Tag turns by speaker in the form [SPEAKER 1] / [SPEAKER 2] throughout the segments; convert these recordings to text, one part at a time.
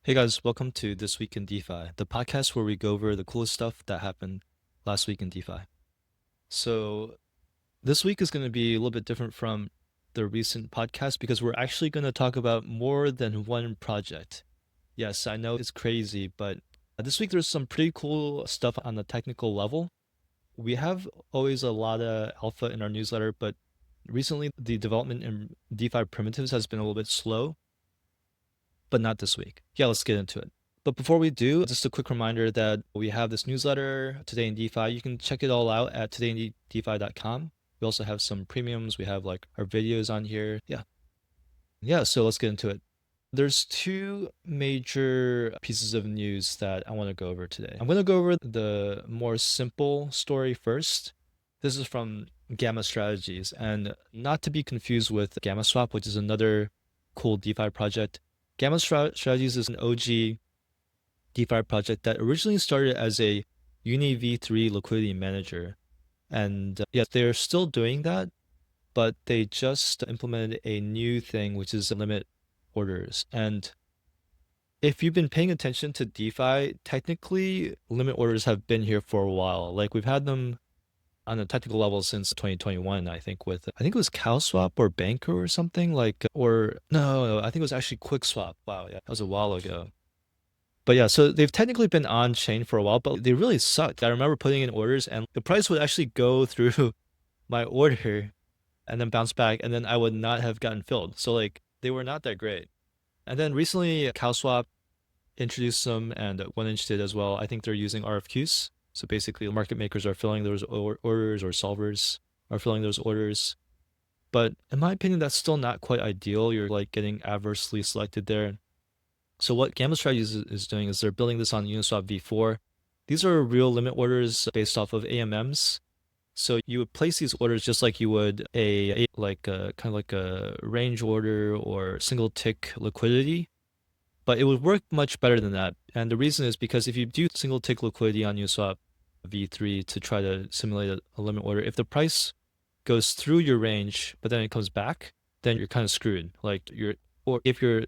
[SPEAKER 1] Hey guys, welcome to This Week in DeFi, the podcast where we go over the coolest stuff that happened last week in DeFi. So, this week is going to be a little bit different from the recent podcast because we're actually going to talk about more than one project. Yes, I know it's crazy, but this week there's some pretty cool stuff on the technical level. We have always a lot of alpha in our newsletter, but recently the development in DeFi primitives has been a little bit slow, but not this week. Yeah, let's get into it. But before we do, just a quick reminder that we have this newsletter, Today in DeFi. You can check it all out at todayindefi.com. We also have some premiums. We have like our videos on here. Yeah. Yeah, so let's get into it. There's two major pieces of news that I want to go over today. I'm going to go over the more simple story first. This is from Gamma Strategies, and not to be confused with GammaSwap, which is another cool DeFi project. Gamma Strategies is an OG DeFi project that originally started as a Uni V3 liquidity manager. And yes, they're still doing that, but they just implemented a new thing, which is limit orders. And if you've been paying attention to DeFi, technically limit orders have been here for a while. Like we've had them on a technical level since 2021, I think I think it was CowSwap or Banker or something like, or no, I think it was actually QuickSwap. Wow, yeah, that was a while ago. But yeah, so they've technically been on chain for a while, but they really sucked. I remember putting in orders and the price would actually go through my order and then bounce back, and then I would not have gotten filled. So like they were not that great. And then recently CowSwap introduced them and 1inch did as well. I think they're using RFQs. So basically market makers are filling those orders, or solvers are filling those orders. But in my opinion, that's still not quite ideal. You're like getting adversely selected there. So what Gamma Strategies is doing is they're building this on Uniswap v4. These are real limit orders based off of AMMs. So you would place these orders just like you would like a kind of like a range order or single tick liquidity, but it would work much better than that. And the reason is because if you do single tick liquidity on Uniswap v3 to try to simulate a limit order, if the price goes through your range but then it comes back, then you're kind of screwed. Or if your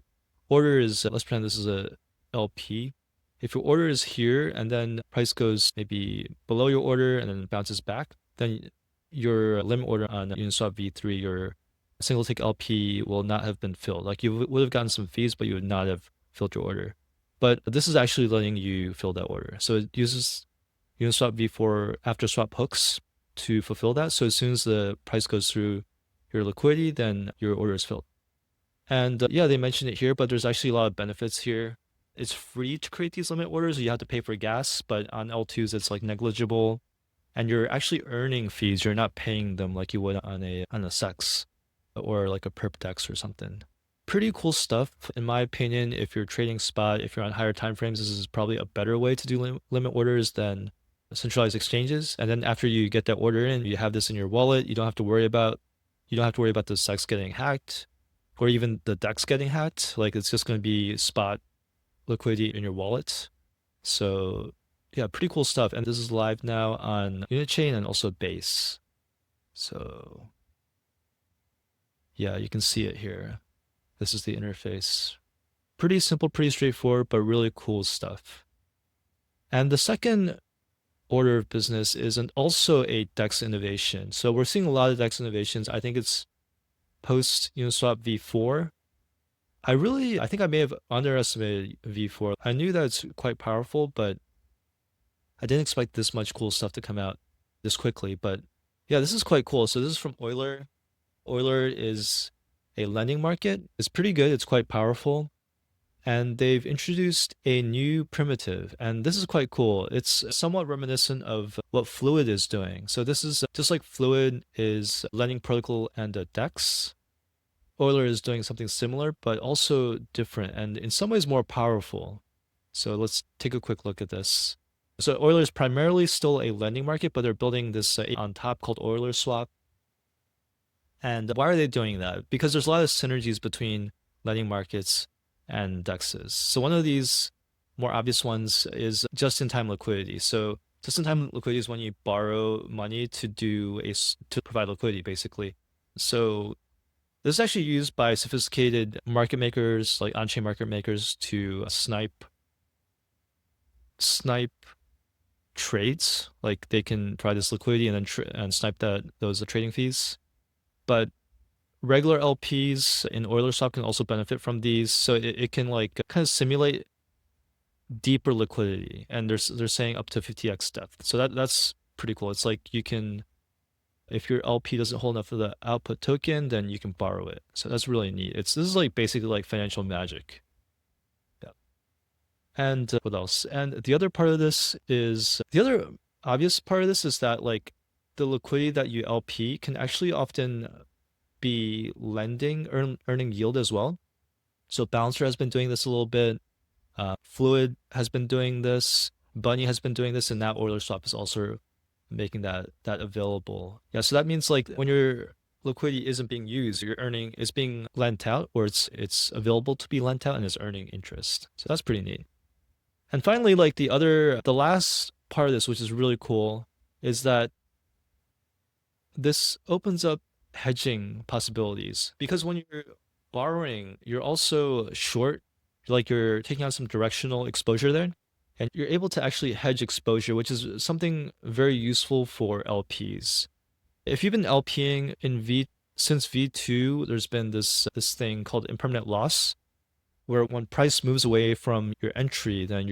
[SPEAKER 1] order is, let's pretend this is a LP. If your order is here and then price goes maybe below your order and then bounces back, then your limit order on Uniswap v3, your single tick LP will not have been filled. Like you would have gotten some fees, but you would not have filled your order. But this is actually letting you fill that order. So it uses Uniswap v4 after swap hooks to fulfill that. So as soon as the price goes through your liquidity, then your order is filled. And yeah, they mentioned it here, but there's actually a lot of benefits here. It's free to create these limit orders. You have to pay for gas, but on L2s, it's like negligible. And you're actually earning fees. You're not paying them like you would on a SEX or like a perp DEX or something. Pretty cool stuff, in my opinion. If you're trading spot, if you're on higher time frames, this is probably a better way to do limit orders than centralized exchanges. And then after you get that order in, you have this in your wallet. You don't have to worry about the SEX getting hacked or even the DEX getting hacked. Like it's just going to be spot liquidity in your wallet. So yeah, pretty cool stuff. And this is live now on Unichain and also Base. So yeah, you can see it here. This is the interface. Pretty simple, pretty straightforward, but really cool stuff. And the second order of business is also a DEX innovation. So we're seeing a lot of DEX innovations. I think it's post Uniswap v4. I think I may have underestimated v4. I knew that it's quite powerful, but I didn't expect this much cool stuff to come out this quickly. But yeah, this is quite cool. So this is from Euler. Euler is a lending market. It's pretty good. It's quite powerful. And they've introduced a new primitive, and this is quite cool. It's somewhat reminiscent of what Fluid is doing. So this is just like Fluid is lending protocol and a DEX. Euler is doing something similar, but also different and in some ways more powerful. So let's take a quick look at this. So Euler is primarily still a lending market, but they're building this on top called Eulerswap. And why are they doing that? Because there's a lot of synergies between lending markets and DEXs. So one of these more obvious ones is just-in-time liquidity. So just-in-time liquidity is when you borrow money to provide liquidity, basically. So This is actually used by sophisticated market makers, like on-chain market makers, to snipe trades. Like they can provide this liquidity and then and snipe those trading fees. But regular LPs in Eulerswap can also benefit from these. So it can like kind of simulate deeper liquidity, and they're saying up to 50x depth. So that's pretty cool. It's like you can, if your LP doesn't hold enough of the output token, then you can borrow it. So that's really neat. This is like basically like financial magic. Yeah. And what else? And the other part of this is the other obvious part of this is that like the liquidity that you LP can actually often be earning yield as well. So Bouncer has been doing this a little bit. Fluid has been doing this. Bunny has been doing this, and now Eulerswap is also making that available. Yeah, so that means like when your liquidity isn't being used, you're earning it's being lent out, or it's available to be lent out and is earning interest. So that's pretty neat. And finally, like the last part of this, which is really cool, is that this opens up hedging possibilities, because when you're borrowing, you're also short, like you're taking on some directional exposure there, and you're able to actually hedge exposure, which is something very useful for LPs. If you've been LPing in since V2, there's been this thing called impermanent loss, where when price moves away from your entry, then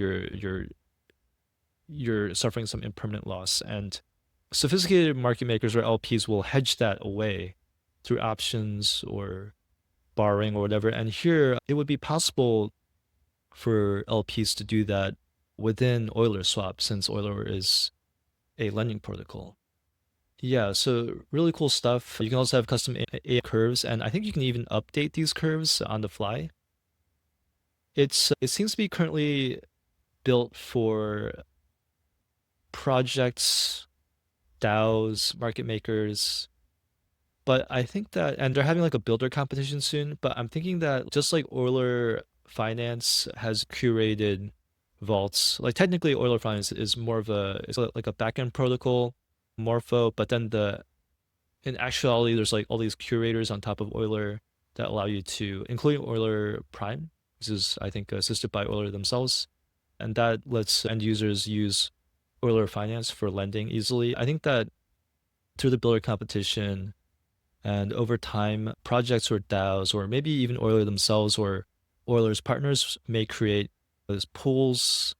[SPEAKER 1] you're suffering some impermanent loss. And sophisticated market makers or LPs will hedge that away through options or borrowing or whatever. And here it would be possible for LPs to do that within Eulerswap, since Euler is a lending protocol. Yeah, so really cool stuff. You can also have custom AI curves, and I think you can even update these curves on the fly. It seems to be currently built for projects, DAOs, market makers. But I think that, and they're having like a builder competition soon, but I'm thinking that just like Euler Finance has curated vaults, like technically Euler Finance is more of it's like a backend protocol, Morpho, but then in actuality, there's like all these curators on top of Euler that allow you to, including Euler Prime, which is, I think, assisted by Euler themselves. And that lets end users use Euler Finance for lending easily. I think that through the builder competition and over time, projects or DAOs, or maybe even Euler themselves or Euler's partners may create those pools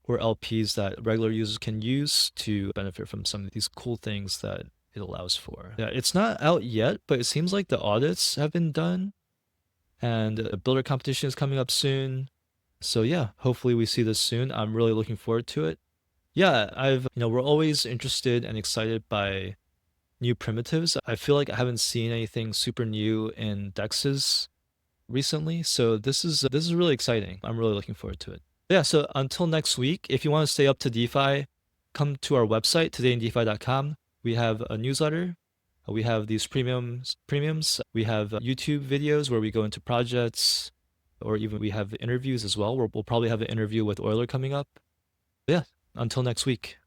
[SPEAKER 1] or LPs that regular users can use to benefit from some of these cool things that it allows for. Yeah, it's not out yet, but it seems like the audits have been done and a builder competition is coming up soon. So yeah, hopefully we see this soon. I'm really looking forward to it. Yeah, we're always interested and excited by new primitives. I feel like I haven't seen anything super new in DEXs recently, so this is really exciting. I'm really looking forward to it. Yeah, so until next week, if you want to stay up to DeFi, come to our website, todayindefi.com. We have a newsletter. We have these premiums. We have YouTube videos where we go into projects, or even we have interviews as well. We'll probably have an interview with Euler coming up. Yeah, until next week.